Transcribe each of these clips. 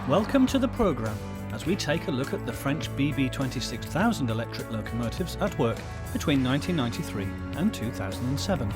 Welcome to the programme as we take a look at the French BB26000 electric locomotives at work between 1993 and 2007.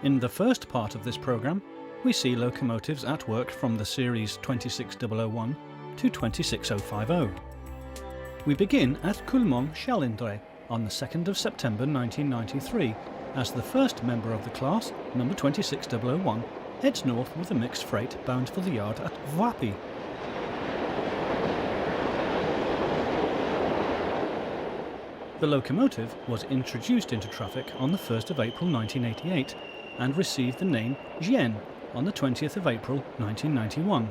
In the first part of this programme, we see locomotives at work from the series 26001 to 26050. We begin at Coulmont-Chalindrey on the 2nd of September 1993 as the first member of the class, number 26001, heads north with a mixed freight bound for the yard at Voipy. The locomotive was introduced into traffic on the 1st of April 1988 and received the name Gien on the 20th of April 1991.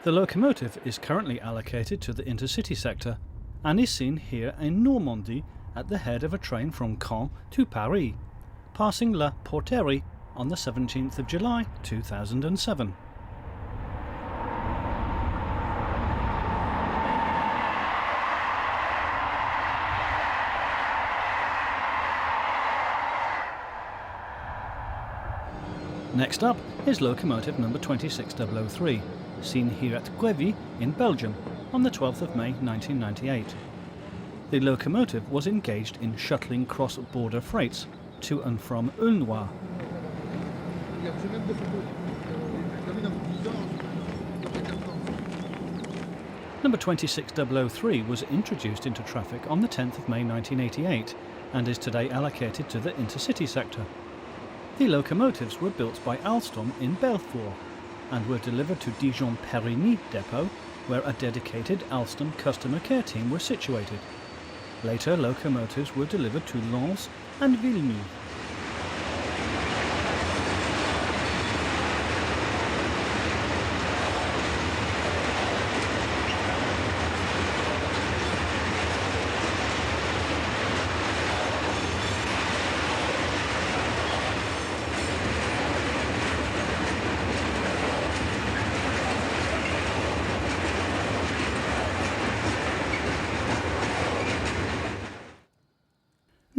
The locomotive is currently allocated to the intercity sector and is seen here in Normandy at the head of a train from Caen to Paris, passing La Porterie on the 17th of July 2007. Next up is locomotive number 26003, seen here at Quevy in Belgium on the 12th of May 1998. The locomotive was engaged in shuttling cross-border freights to and from Aulnois. Number 26003 was introduced into traffic on the 10th of May 1988 and is today allocated to the intercity sector. The locomotives were built by Alstom in Belfort and were delivered to Dijon Depot, where a dedicated Alstom customer care team were situated. Later, locomotives were delivered to Lens and Villeneuve.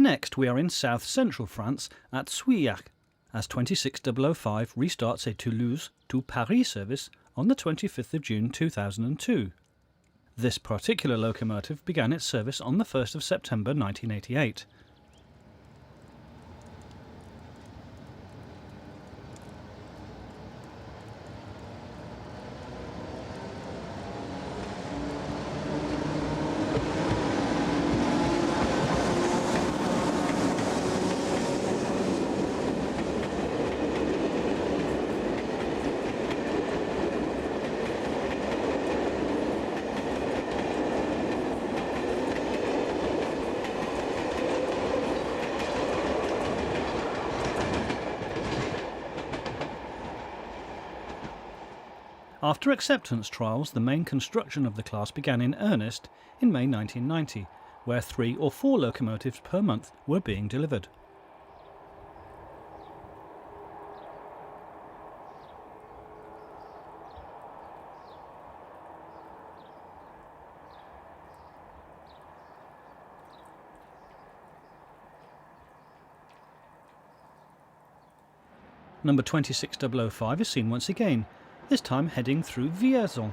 Next, we are in south-central France at Souillac, as 26005 restarts a Toulouse to Paris service on the 25th of June 2002. This particular locomotive began its service on the 1st of September 1988. After acceptance trials, the main construction of the class began in earnest in May 1990, where 3 or 4 locomotives per month were being delivered. Number 26005 is seen once again, this time heading through Vierzon.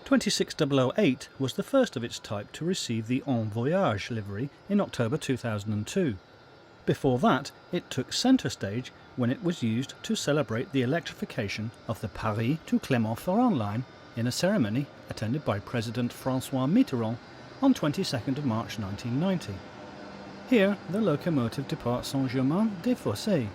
(26008) was the first of its type to receive the En Voyage livery in October 2002. Before that, it took centre stage when it was used to celebrate the electrification of the Paris to Clermont-Ferrand line in a ceremony attended by President François Mitterrand on 22nd of March 1990. Here, the locomotive departs Saint-Germain-des-Fossés.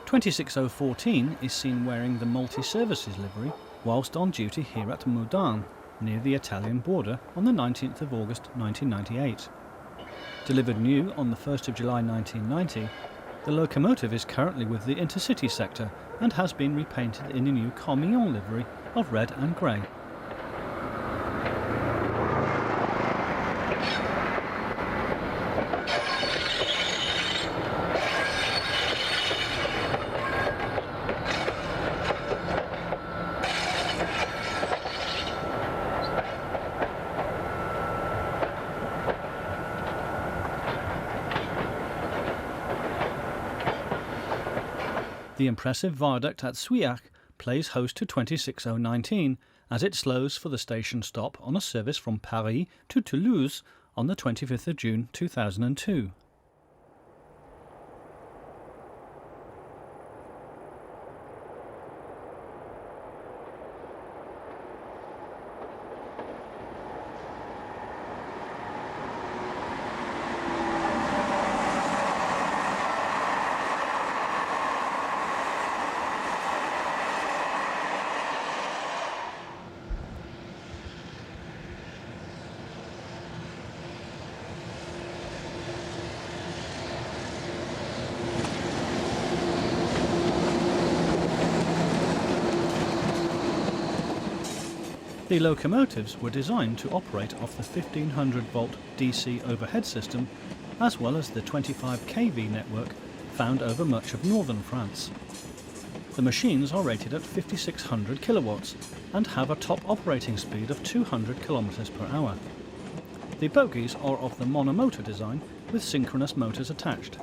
(26014) is seen wearing the multi-services livery whilst on duty here at Moudon, near the Italian border, on the 19th of August 1998. Delivered new on the 1st of July 1990, the locomotive is currently with the intercity sector and has been repainted in a new Carmillon livery of red and grey. The impressive viaduct at Souillac plays host to 26019 as it slows for the station stop on a service from Paris to Toulouse on the 25th of June 2002. The locomotives were designed to operate off the 1500-volt DC overhead system, as well as the 25 kV network found over much of northern France. The machines are rated at 5600 kilowatts and have a top operating speed of 200 kilometers per hour. The bogies are of the monomotor design with synchronous motors attached.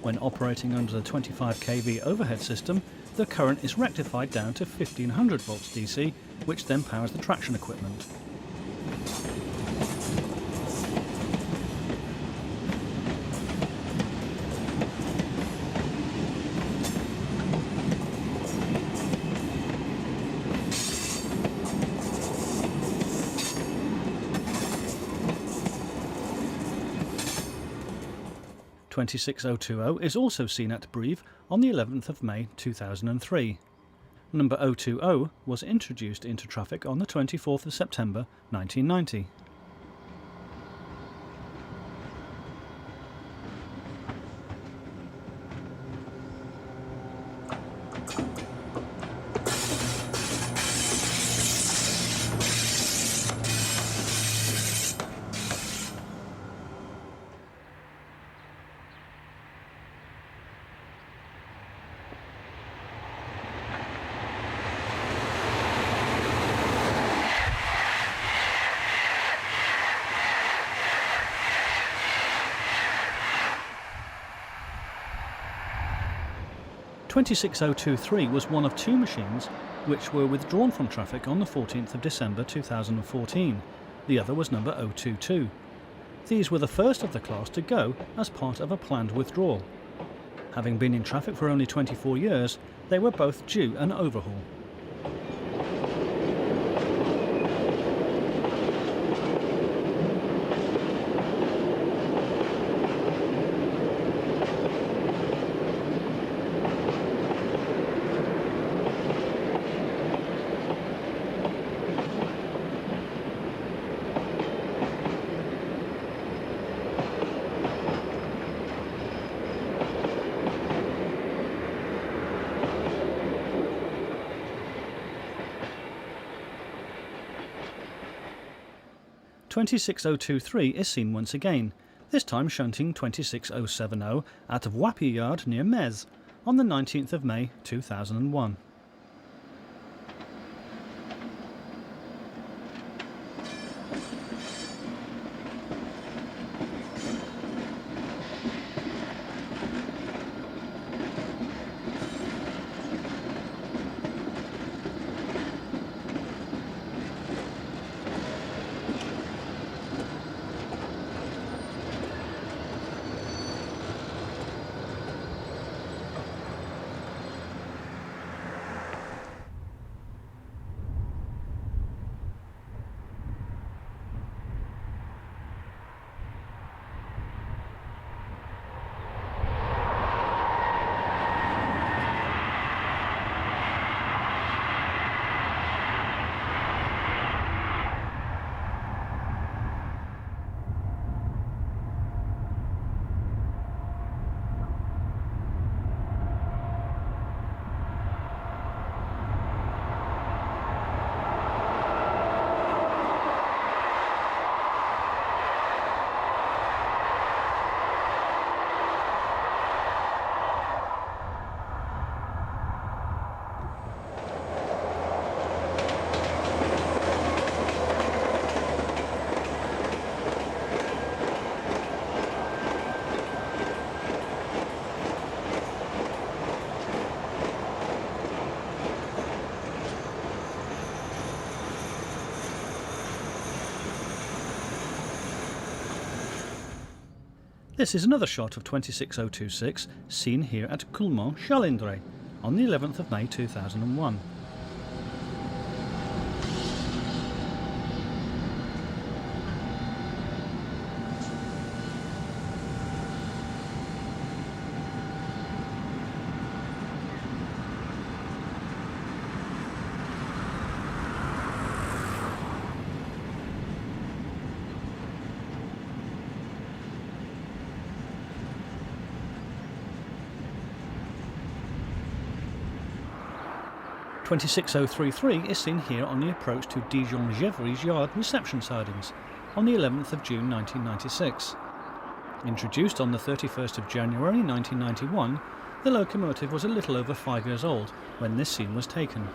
When operating under the 25 kV overhead system, the current is rectified down to 1500 volts DC, which then powers the traction equipment. 26020 is also seen at Brive on the 11th of May 2003. Number 020 was introduced into traffic on the 24th of September 1990. (26023) was one of two machines which were withdrawn from traffic on the 14th of December 2014. The other was number 022. These were the first of the class to go as part of a planned withdrawal. Having been in traffic for only 24 years, they were both due an overhaul. (26023) is seen once again, this time shunting 26070 out of Wappy Yard near Metz on the 19th of May 2001. This is another shot of 26026 seen here at Coulmont-Chalindrey on the 11th of May 2001. (26033) is seen here on the approach to Dijon Depot's yard reception sidings on the 11th of June 1996. Introduced on the 31st of January 1991, the locomotive was a little over 5 years old when this scene was taken.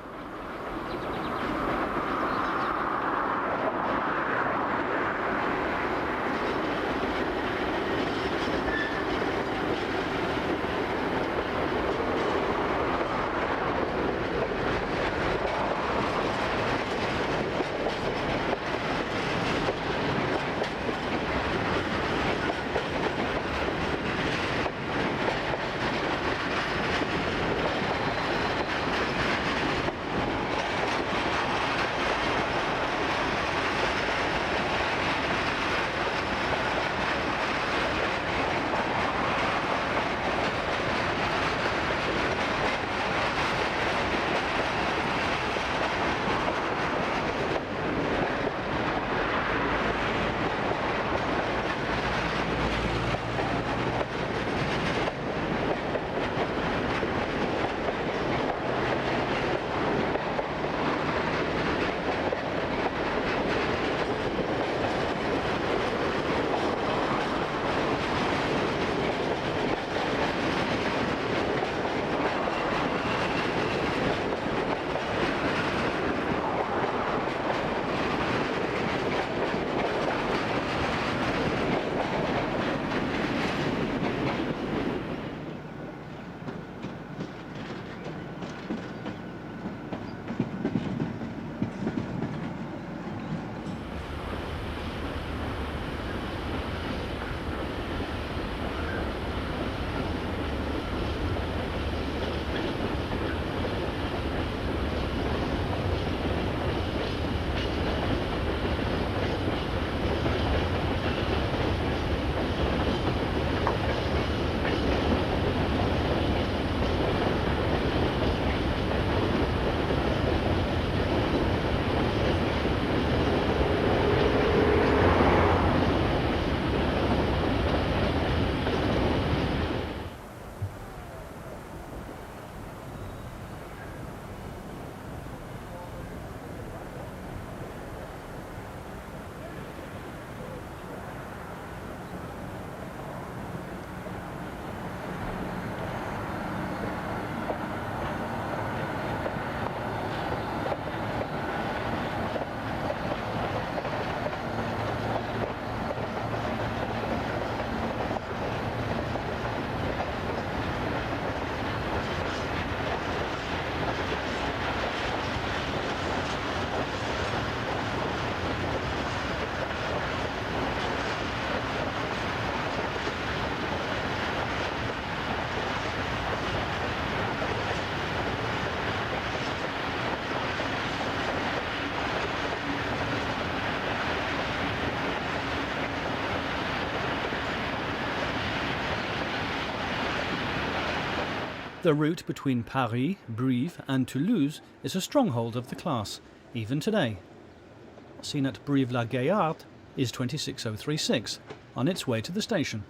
The route between Paris, Brive and Toulouse is a stronghold of the class, even today. Seen at Brive-la-Gaillarde is 26036, on its way to the station.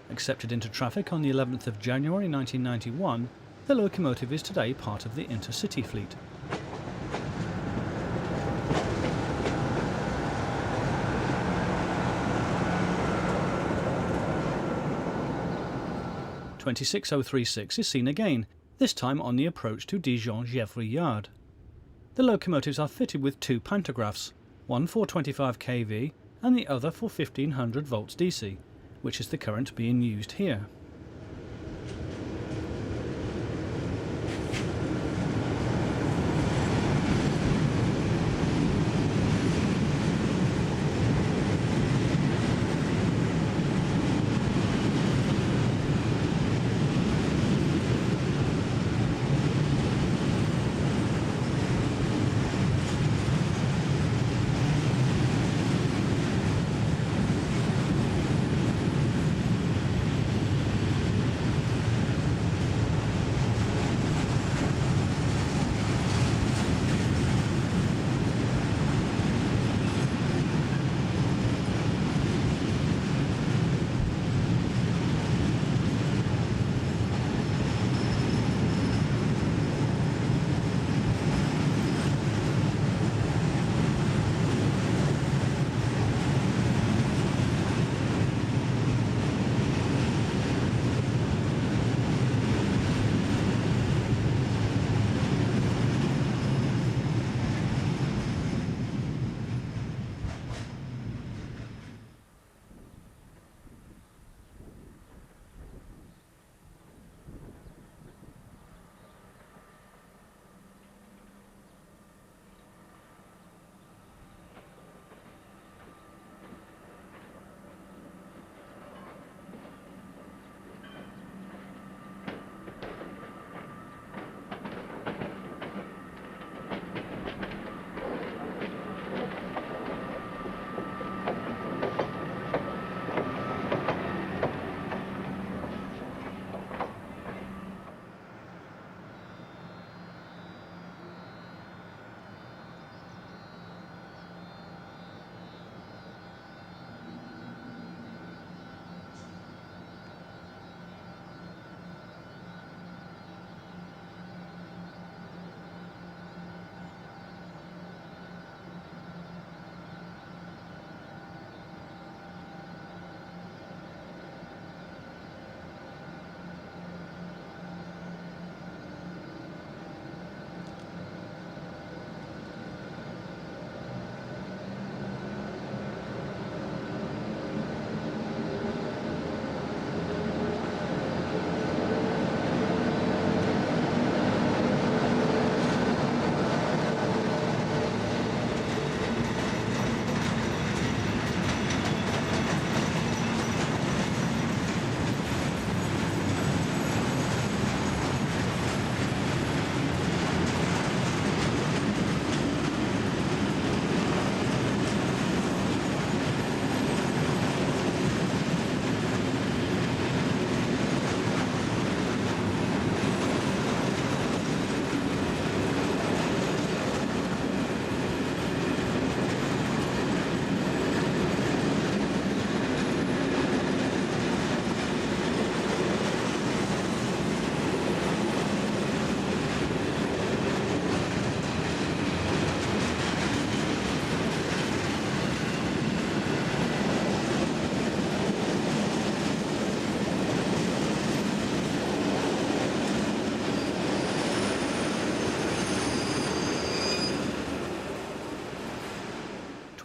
Accepted into traffic on the 11th of January 1991, the locomotive is today part of the intercity fleet. (26036) is seen again, this time on the approach to Dijon Yard. The locomotives are fitted with two pantographs, one for 25 kV and the other for 1500 volts DC, which is the current being used here.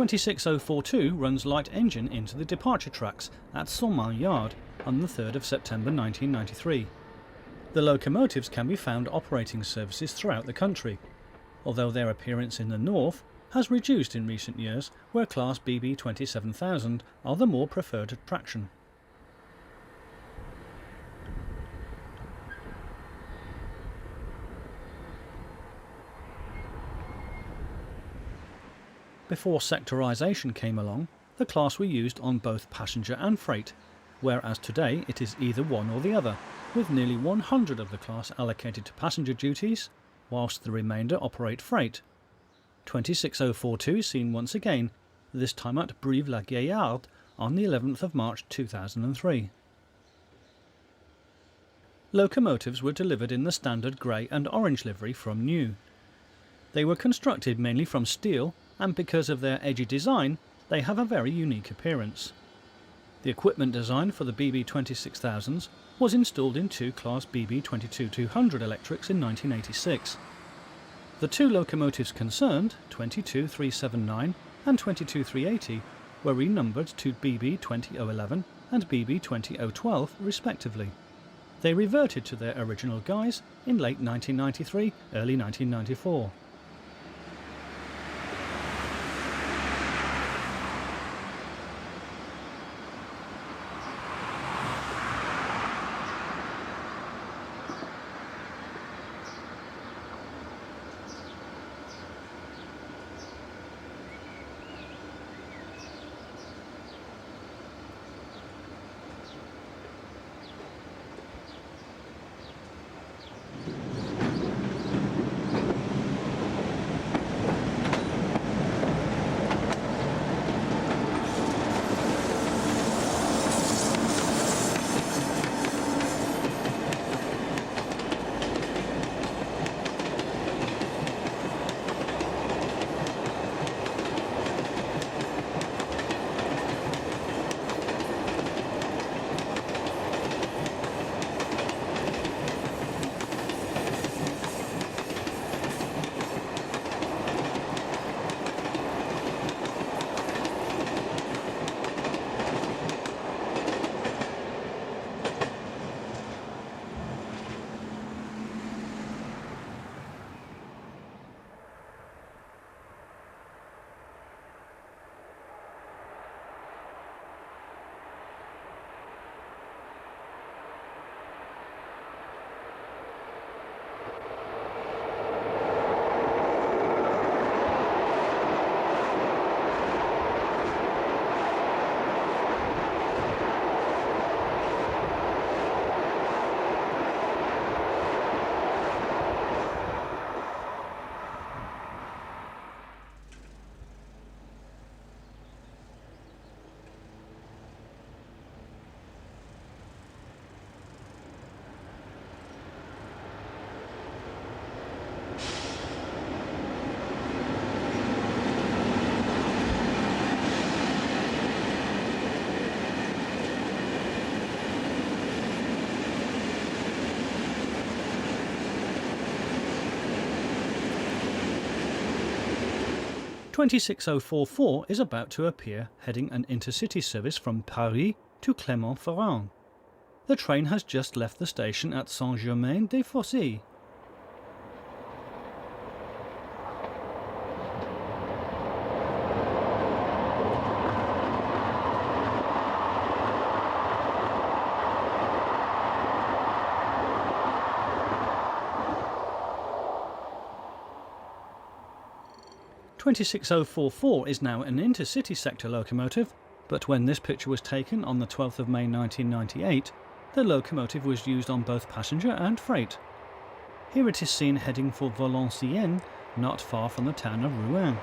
(26042) runs light engine into the departure tracks at Saumont Yard on the 3rd of September 1993. The locomotives can be found operating services throughout the country, although their appearance in the north has reduced in recent years, where Class BB26000 are the more preferred attraction. Before sectorisation came along, the class were used on both passenger and freight, whereas today it is either one or the other, with nearly 100 of the class allocated to passenger duties, whilst the remainder operate freight. 26042 is seen once again, this time at Brive-la-Gaillarde on the 11th of March 2003. Locomotives were delivered in the standard grey and orange livery from new. They were constructed mainly from steel, and because of their edgy design, they have a very unique appearance. The equipment design for the BB26000s was installed in two Class BB26000 electrics in 1986. The two locomotives concerned, 22379 and 22380, were renumbered to BB20011 and BB20012 respectively. They reverted to their original guise in late 1993, early 1994. (26044) is about to appear, heading an intercity service from Paris to Clermont-Ferrand. The train has just left the station at Saint-Germain-des-Fossés. (26044) is now an intercity sector locomotive, but when this picture was taken on the 12th of May 1998, the locomotive was used on both passenger and freight. Here it is seen heading for Valenciennes, not far from the town of Rouen.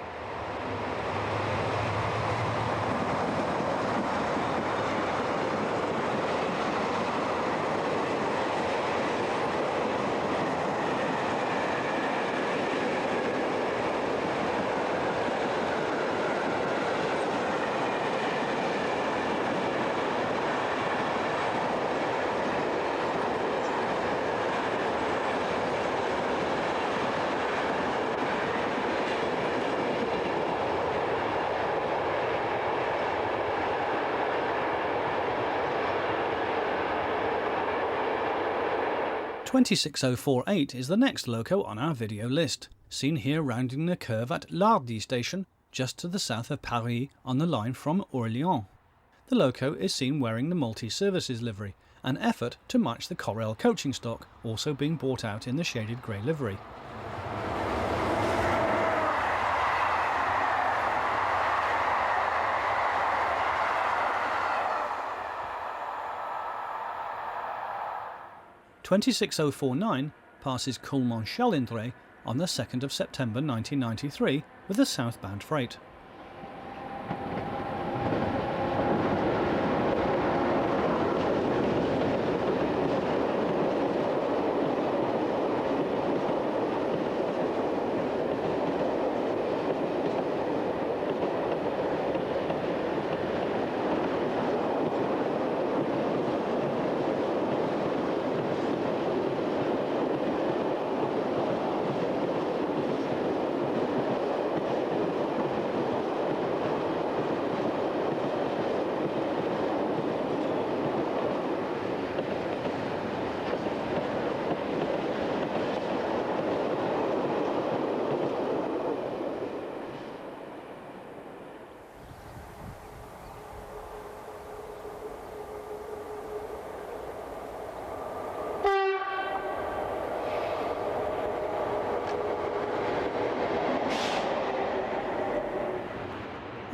(26048) is the next loco on our video list, seen here rounding the curve at Lardy station, just to the south of Paris on the line from Orléans. The loco is seen wearing the multi-services livery, an effort to match the Corel coaching stock, also being bought out in the shaded grey livery. 26049 passes Coulmont-Chalindrey on the 2nd of September 1993 with a southbound freight.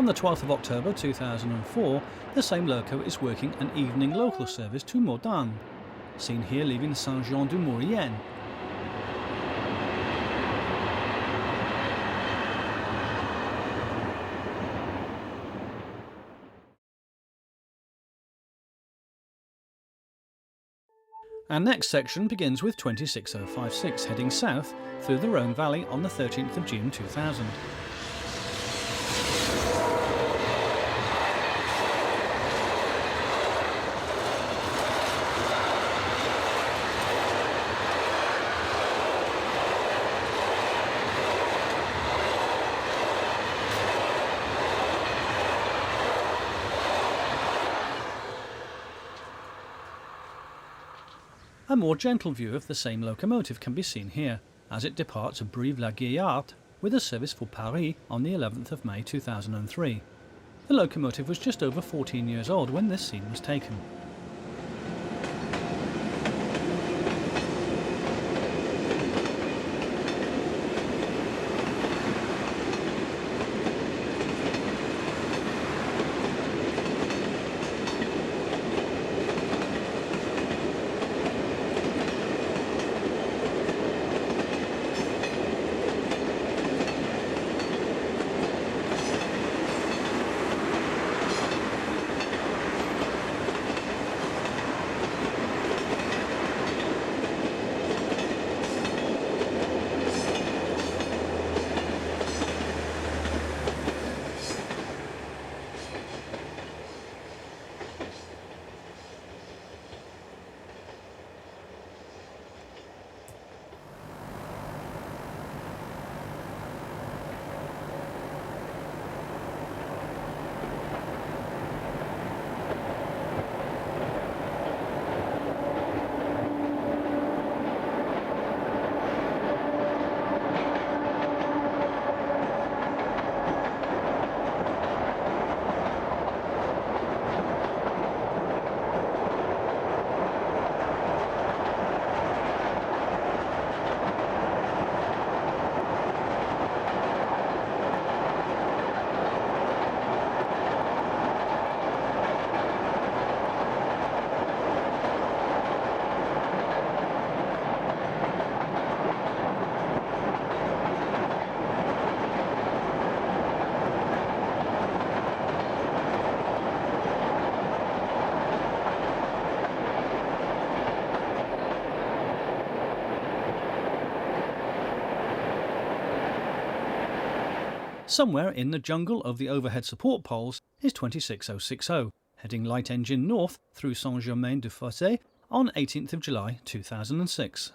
On the 12th of October 2004, the same loco is working an evening local service to Modane, seen here leaving Saint-Jean-du-Maurienne. Our next section begins with 26056 heading south through the Rhone Valley on the 13th of June 2000. A more gentle view of the same locomotive can be seen here, as it departs Brive-la-Gaillarde with a service for Paris on the 11th of May 2003. The locomotive was just over 14 years old when this scene was taken. Somewhere in the jungle of the overhead support poles is 26060, heading light engine north through Saint-Germain-du-Fossé on 18th of July 2006.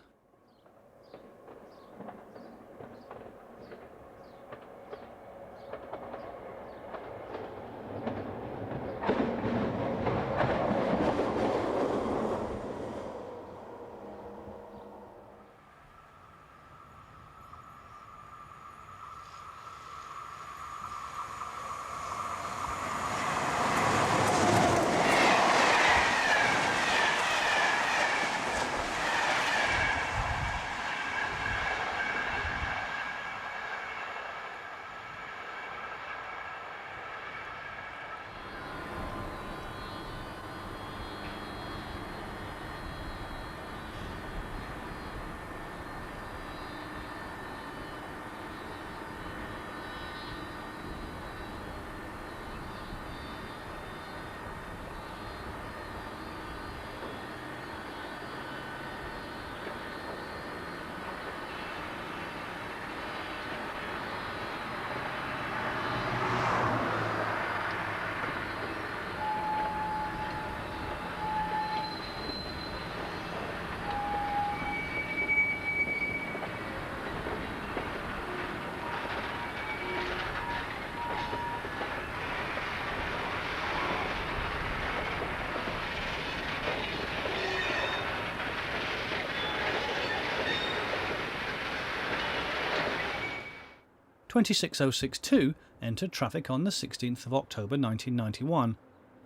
26062 entered traffic on the 16th of October 1991.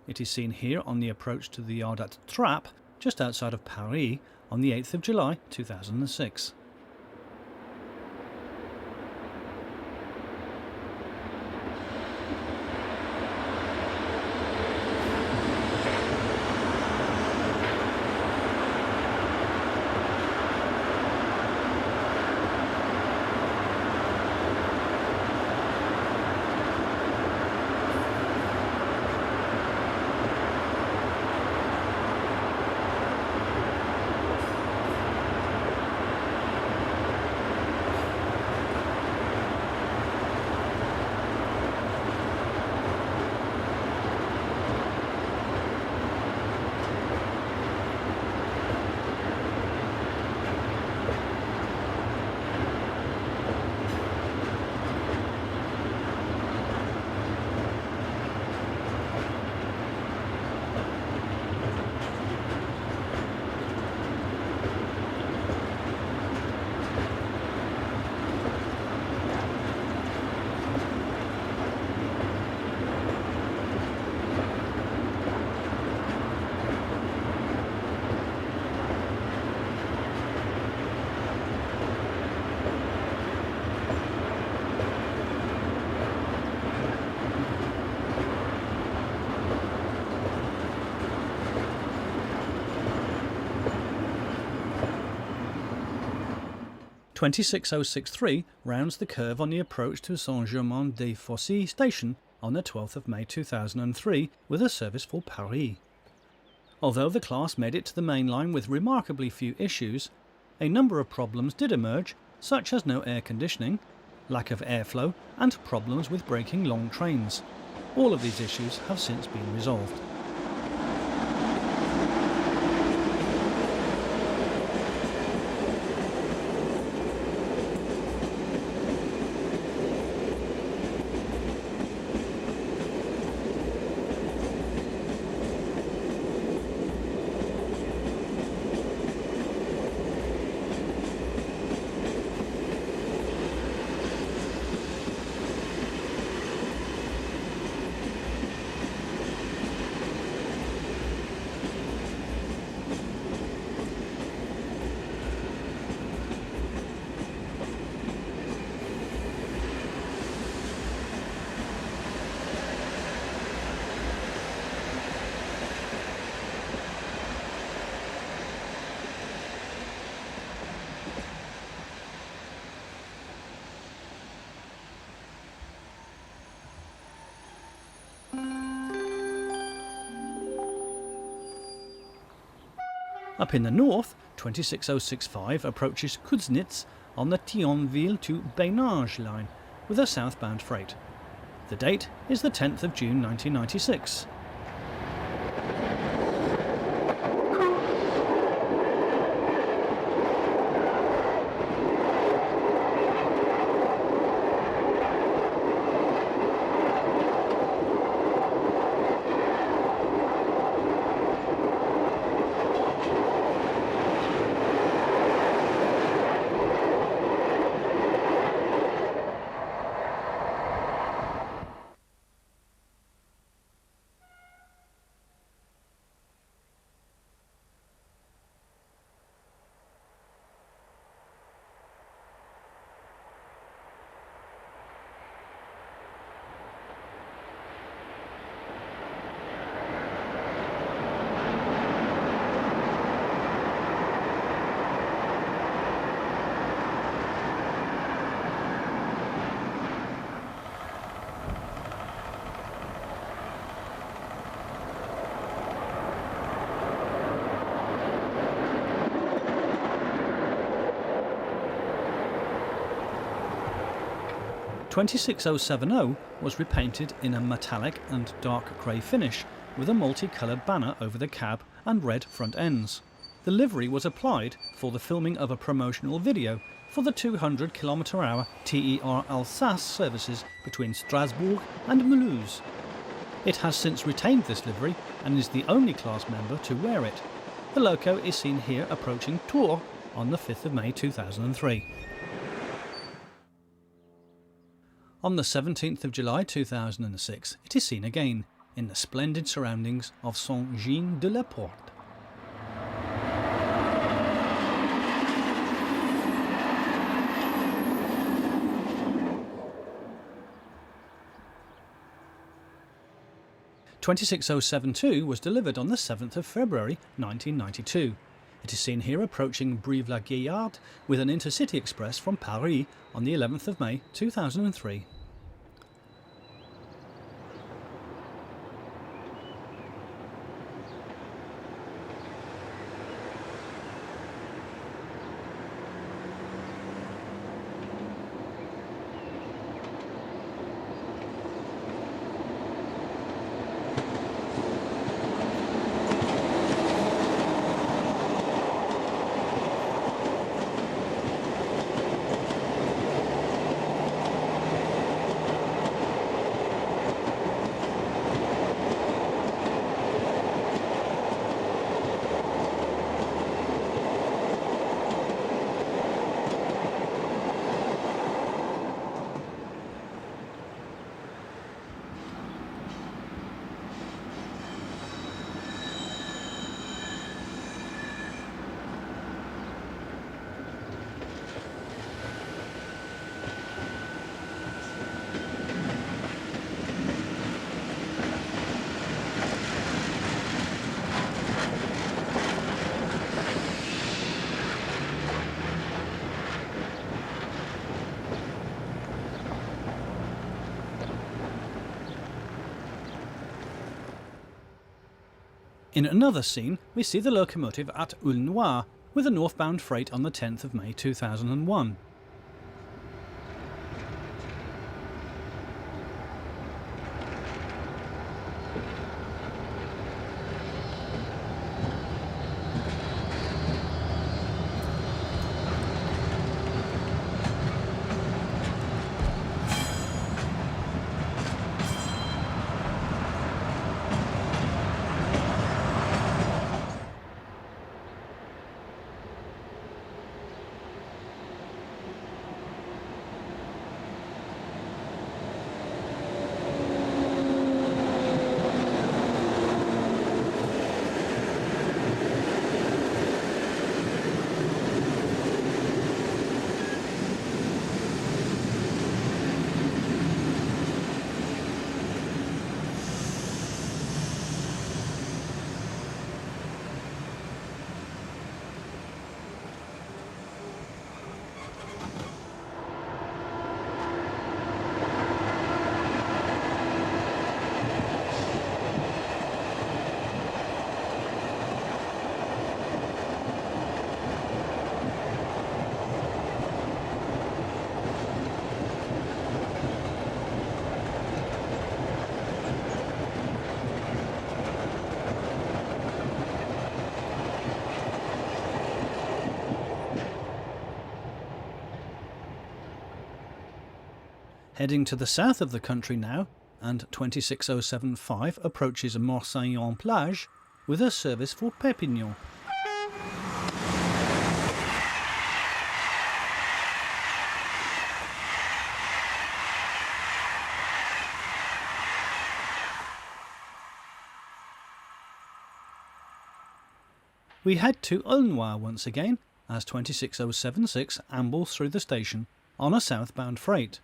It is seen here on the approach to the yard at Trappes, just outside of Paris, on the 8th of July 2006. (26063) rounds the curve on the approach to Saint-Germain-des-Fossés station on the 12th of May 2003 with a service for Paris. Although the class made it to the main line with remarkably few issues, a number of problems did emerge, such as no air conditioning, lack of airflow and problems with braking long trains. All of these issues have since been resolved. Up in the north, 26065 approaches Kuznets on the Thionville to Bainage line with a southbound freight. The date is the 10th of June 1996. (26070) was repainted in a metallic and dark grey finish with a multicoloured banner over the cab and red front ends. The livery was applied for the filming of a promotional video for the 200 km/h TER Alsace services between Strasbourg and Mulhouse. It has since retained this livery and is the only class member to wear it. The loco is seen here approaching Tours on the 5th of May 2003. On the 17th of July 2006, it is seen again, in the splendid surroundings of Saint-Jean-de-la-Porte. (26072) was delivered on the 7th of February 1992. It is seen here approaching Brive-la-Gaillarde with an intercity express from Paris on the 11th of May 2003. In another scene, we see the locomotive at Aulnoy with a northbound freight on the 10th of May 2001. Heading to the south of the country now, and 26075 approaches Marseille-en-Plage with a service for Perpignan. We head to Aulnoy once again as 26076 ambles through the station on a southbound freight.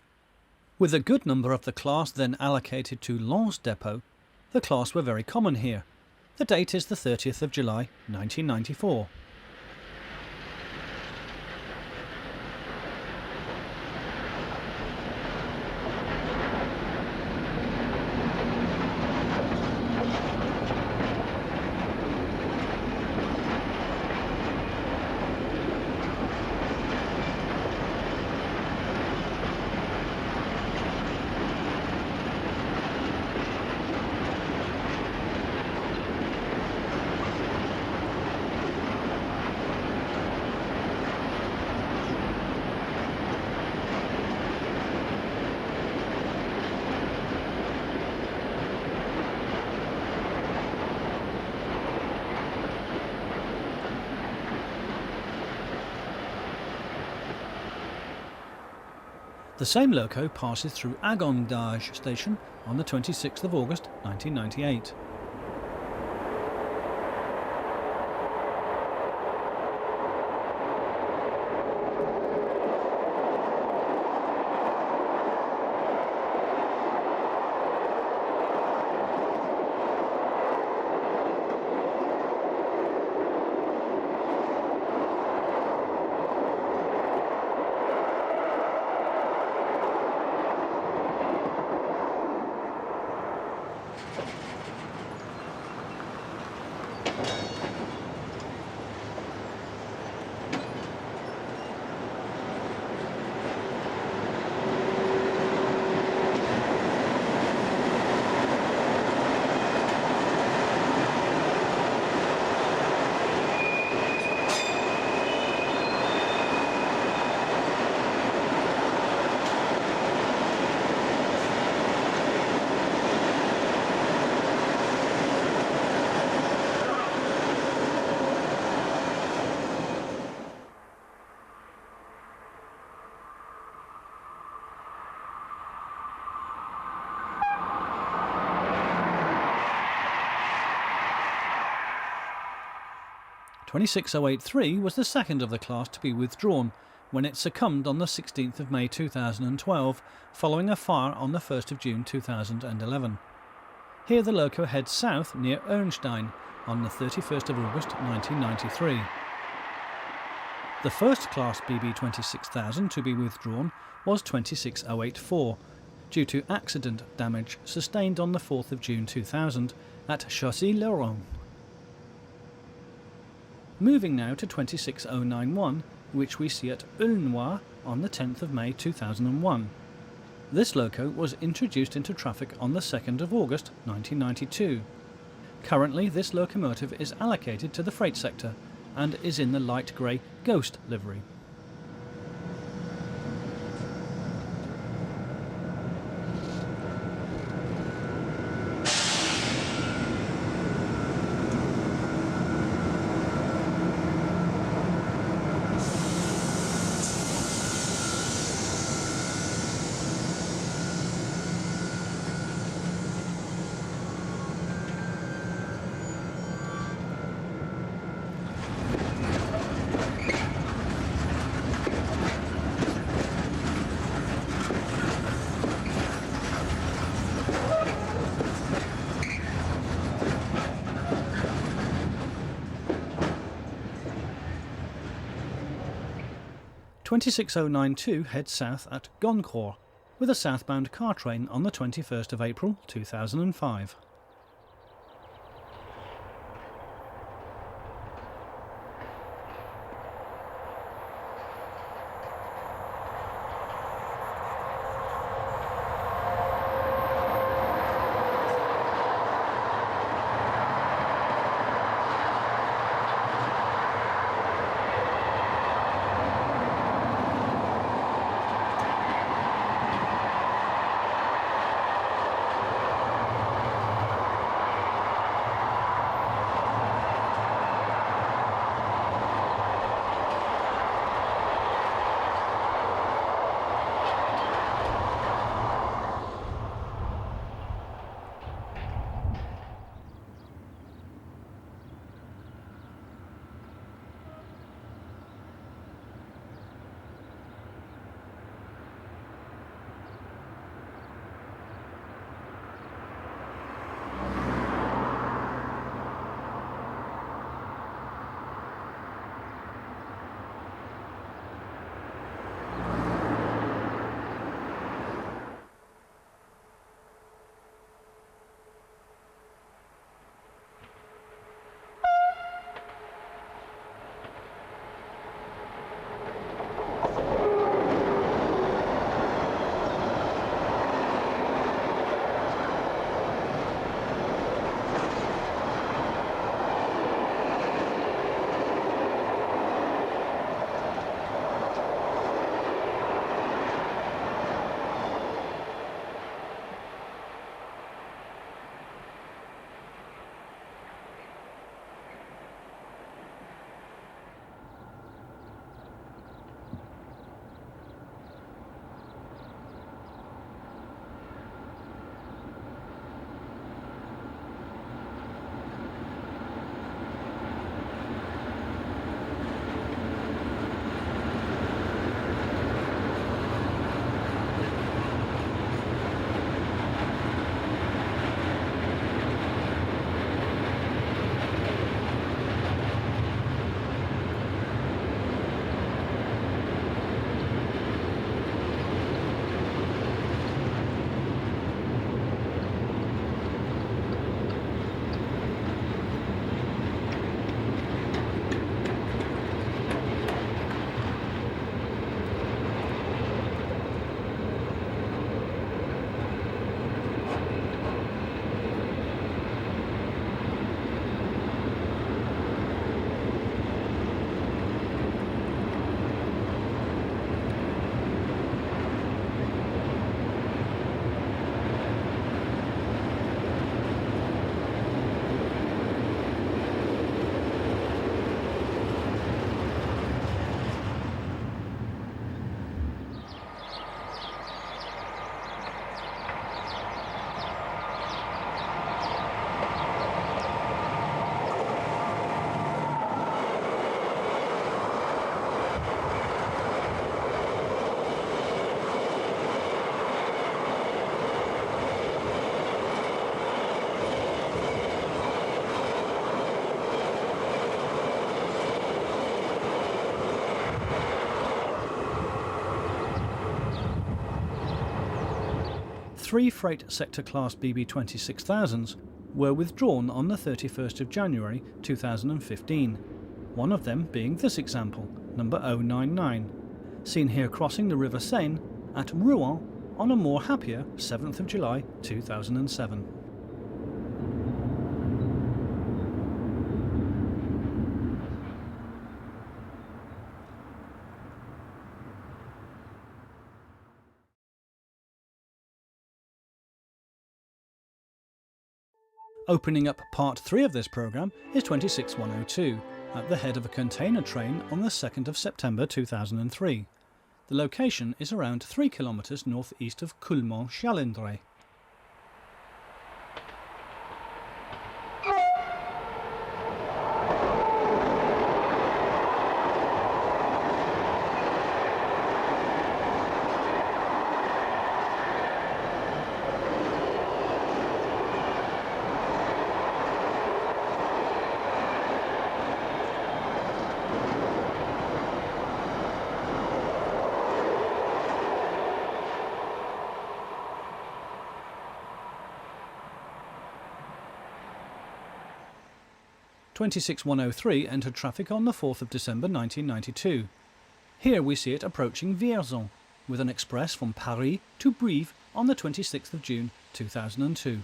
With a good number of the class then allocated to Lineside Depot, the class were very common here. The date is the 30th of July 1994. The same loco passes through Agondage station on the 26th of August 1998. (26083) was the second of the class to be withdrawn when it succumbed on the 16th of May 2012 following a fire on the 1st of June 2011. Here the loco heads south near Ernstein on the 31st of August 1993. The first class BB26000 to be withdrawn was 26084 due to accident damage sustained on the 4th of June 2000 at Choisy-le-Rhône. Moving now to 26091, which we see at Aulnoy on the 10th of May 2001. This loco was introduced into traffic on the 2nd of August 1992. Currently this locomotive is allocated to the freight sector and is in the light grey Ghost livery. (26092) heads south at Goncourt with a southbound car train on the 21st of April 2005. 3 freight sector class BB26000s were withdrawn on the 31st of January 2015, one of them being this example, number 099, seen here crossing the River Seine at Rouen on a more happier 7th of July 2007. Opening up part 3 of this programme is 26102, at the head of a container train on the 2nd of September 2003. The location is around 3 kilometres northeast of Coulmont-Chalindrey. (26103) entered traffic on the 4th of December 1992. Here we see it approaching Vierzon, with an express from Paris to Brive on the 26th of June 2002.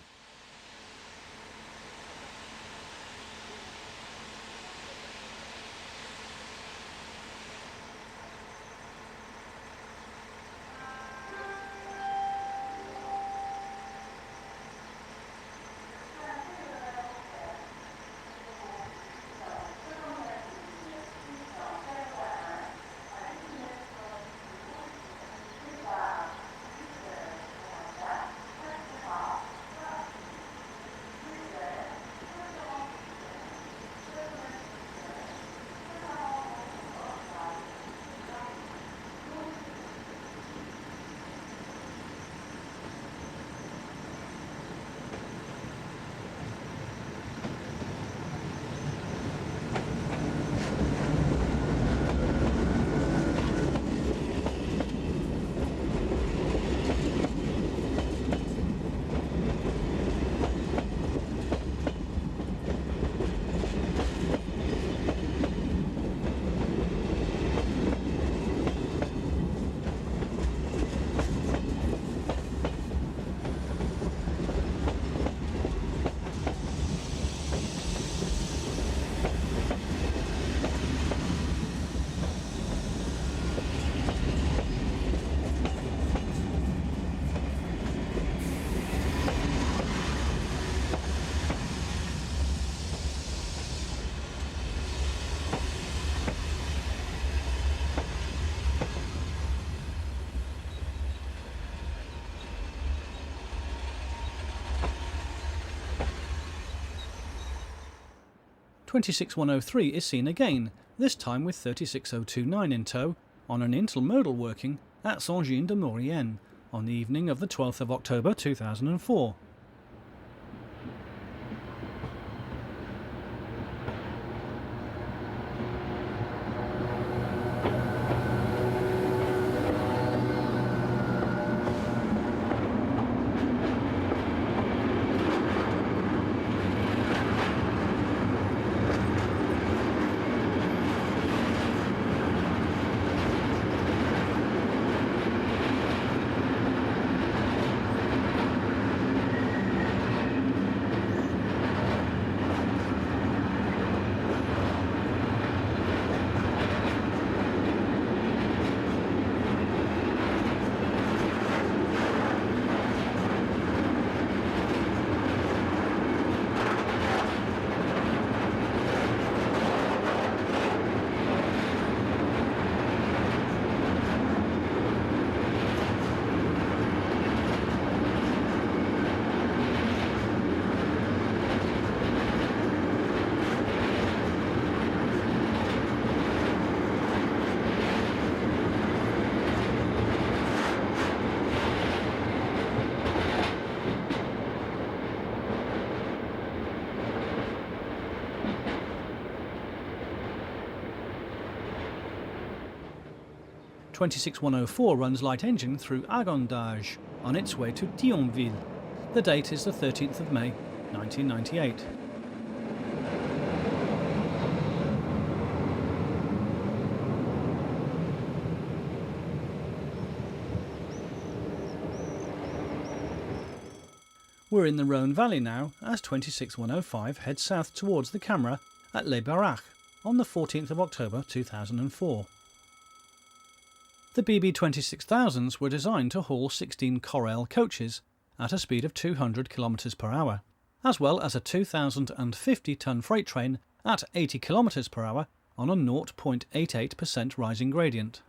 (26103) is seen again, this time with 36029 in tow, on an intermodal working at Saint-Jean-de-Maurienne on the evening of the 12th of October 2004. (26104) runs light engine through Agondage on its way to Thionville. The date is the 13th of May 1998. We're in the Rhone Valley now as 26105 heads south towards the camera at Les Baraques on the 14th of October 2004. The BB26000s were designed to haul 16 Corel coaches at a speed of 200 km per hour, as well as a 2,050-ton freight train at 80 km per hour on a 0.88% rising gradient.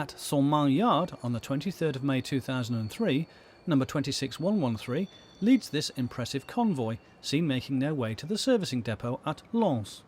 At Saint-Mand Yard on the 23rd of May 2003, number 26113 leads this impressive convoy, seen making their way to the servicing depot at Lens.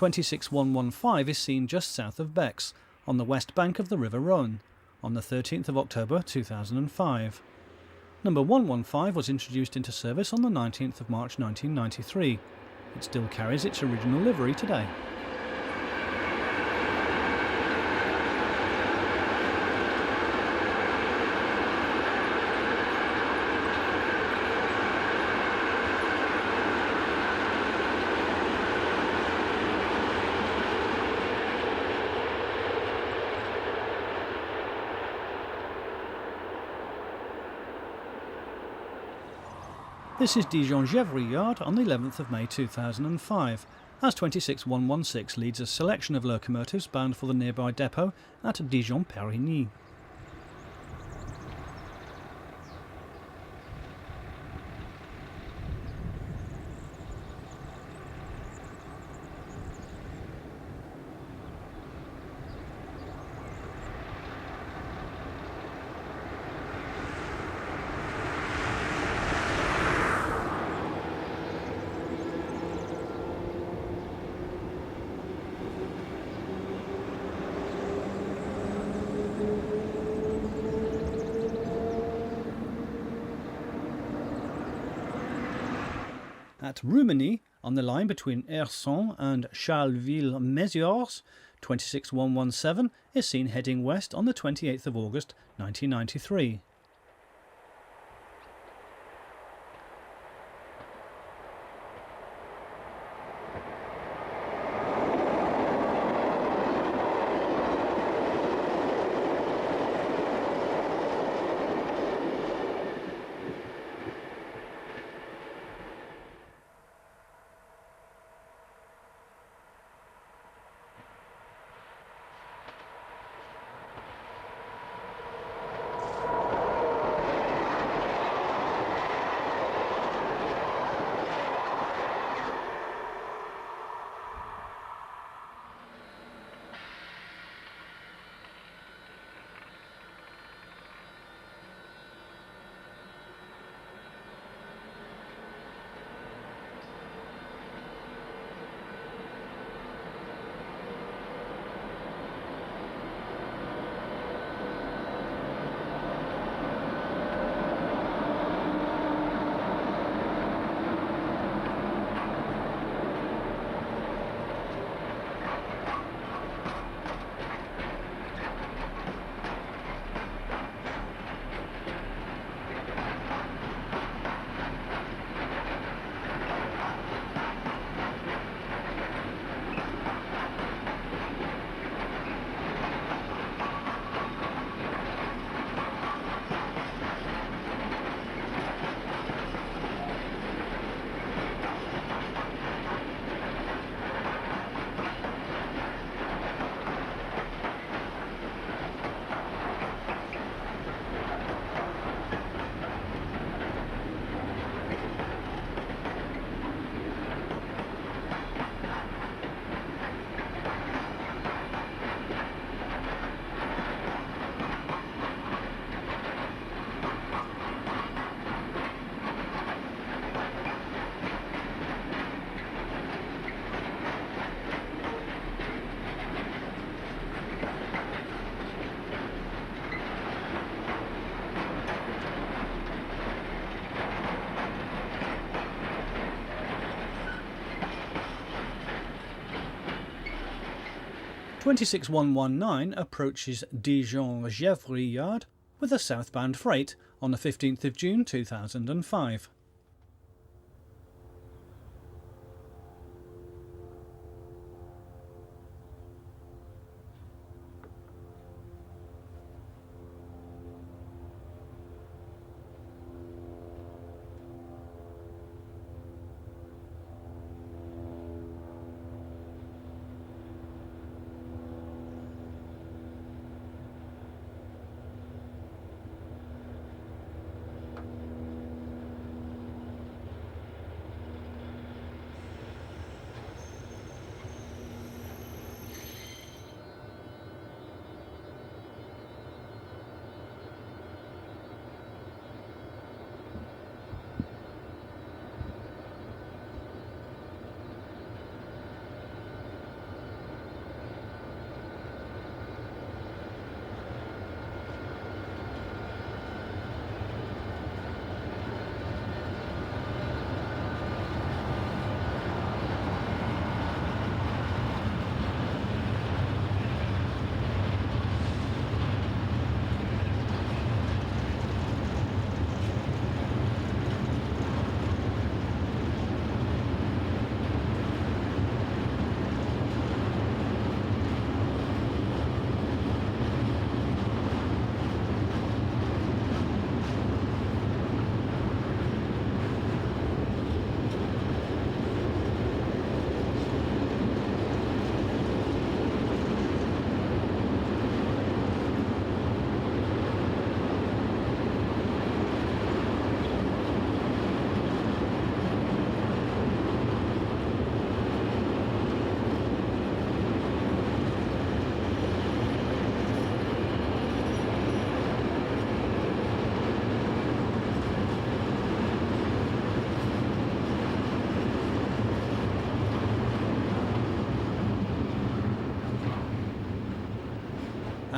26115 is seen just south of Bex, on the west bank of the River Rhône, on the 13th of October 2005. Number 115 was introduced into service on the 19th of March 1993. It still carries its original livery today. This is Dijon Depot Yard on the 11th of May 2005, as 26116 leads a selection of locomotives bound for the nearby depot at Dijon-Périgny. At Rumeny, on the line between Erson and Charleville-Mézières, 26117 is seen heading west on the 28th of August 1993. (26119) approaches Dijon-Depot Yard with a southbound freight on the 15th of June 2005.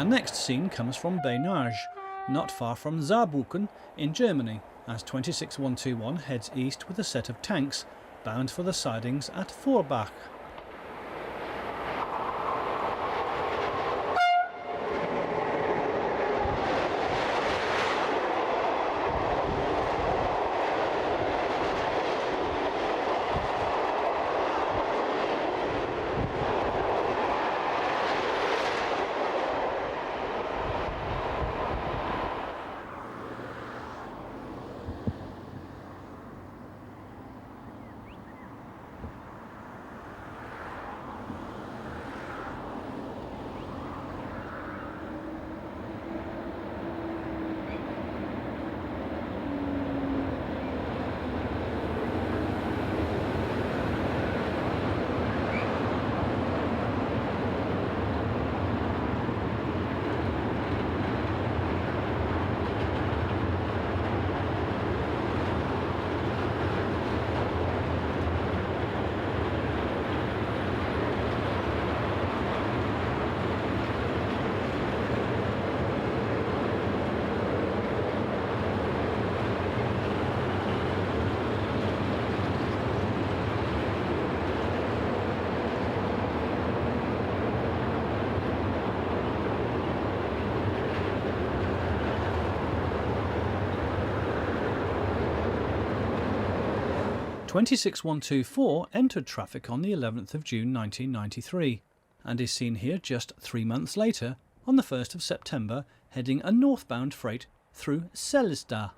Our next scene comes from Bainage, not far from Saarbrücken in Germany, as 26121 heads east with a set of tanks bound for the sidings at Forbach. (26124) entered traffic on the 11th of June 1993 and is seen here just 3 months later, on the 1st of September, heading a northbound freight through Selsta.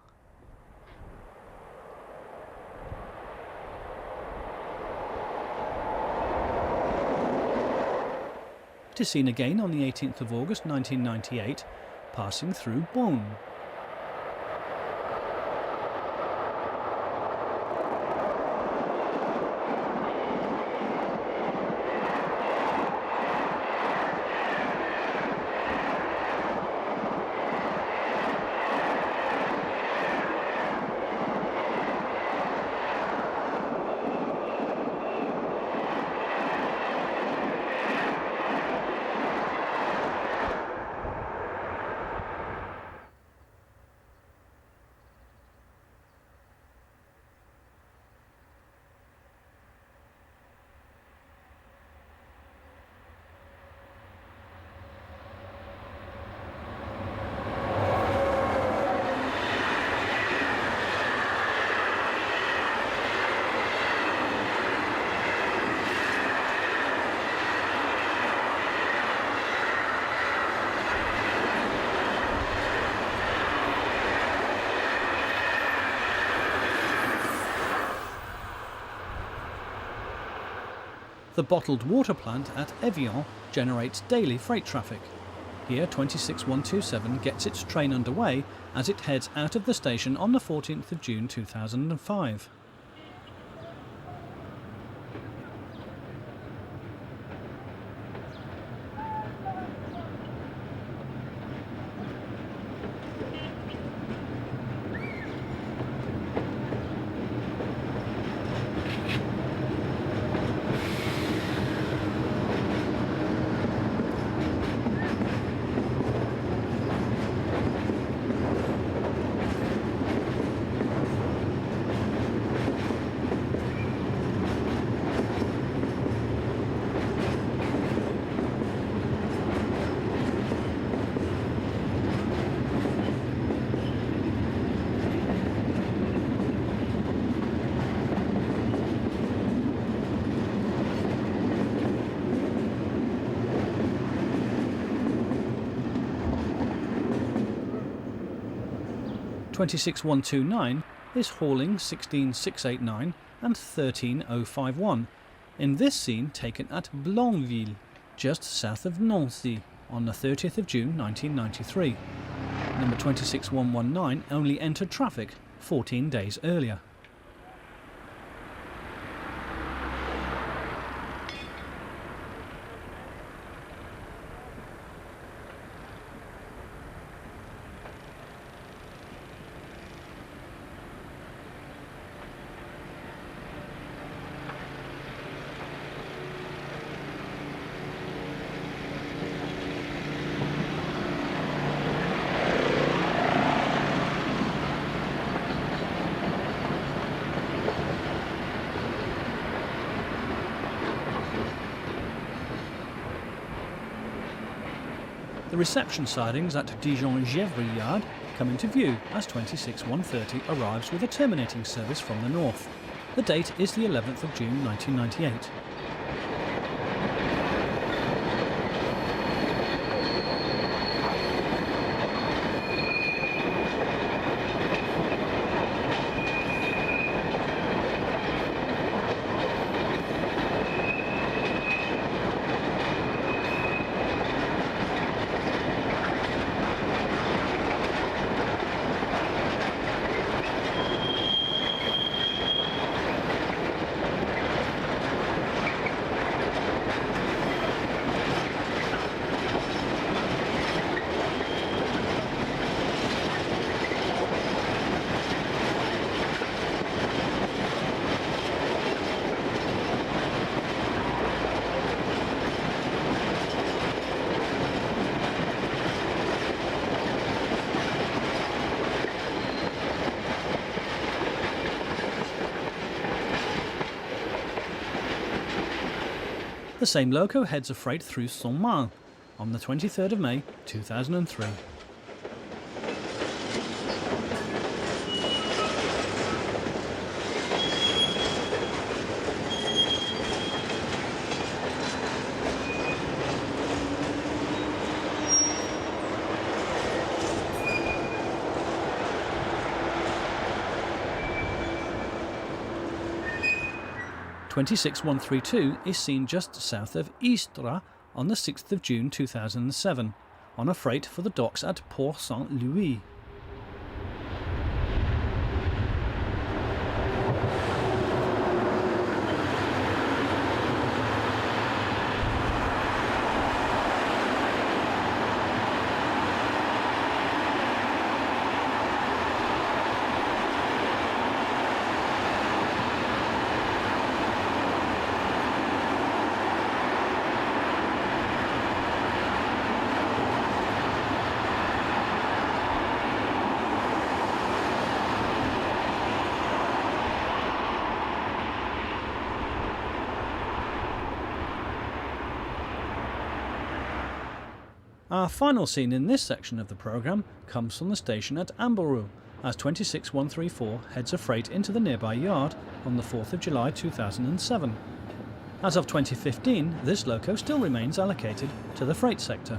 It is seen again on the 18th of August 1998, passing through Bonn. The bottled water plant at Evian generates daily freight traffic. Here 26127 gets its train underway as it heads out of the station on the 14th of June 2005. (26129) is hauling 16689 and 13051, in this scene taken at Blanville, just south of Nancy, on the 30th of June 1993. Number 26119 only entered traffic 14 days earlier. The reception sidings at Dijon Depot yard come into view as 26130 arrives with a terminating service from the north. The date is the 11th of June 1998. The same loco heads a freight through Saint-Malo on the 23rd of May 2003. (26132) is seen just south of Istres on the 6th of June 2007 on a freight for the docks at Port Saint-Louis. Our final scene in this section of the programme comes from the station at Ambereux, as 26134 heads a freight into the nearby yard on the 4th of July 2007. As of 2015, this loco still remains allocated to the freight sector.